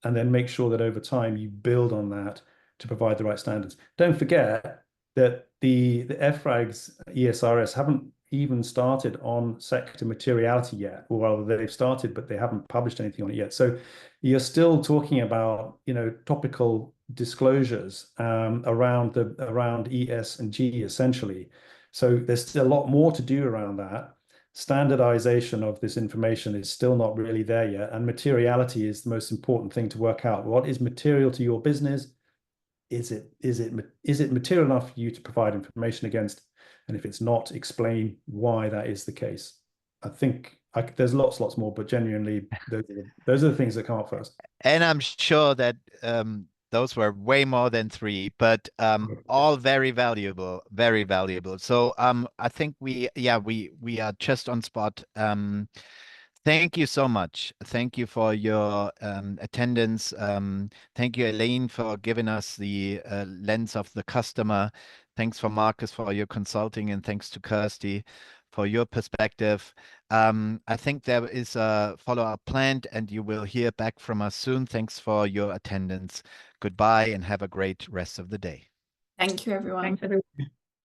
and then make sure that over time you build on that to provide the right standards. Don't forget that the FRAGs, ESRS, haven't even started on sector materiality yet, or rather they've started, but they haven't published anything on it yet. So you're still talking about, topical disclosures around ES and G essentially. So there's still a lot more to do around that. Standardization of this information is still not really there yet, and materiality is the most important thing to work out. What is material to your business? Is it material enough for you to provide information against? And if it's not, explain why that is the case. I think there's lots more, but genuinely, those are the things that come up first. And I'm sure that those were way more than 3, but all very valuable, very valuable. So I think we are just on spot. Thank you so much. Thank you for your attendance. Thank you, Elaine, for giving us the lens of the customer. Thanks for Marcus for your consulting, and thanks to Kirsty for your perspective. I think there is a follow-up planned, and you will hear back from us soon. Thanks for your attendance. Goodbye, and have a great rest of the day. Thank you, everyone. Thanks, everyone.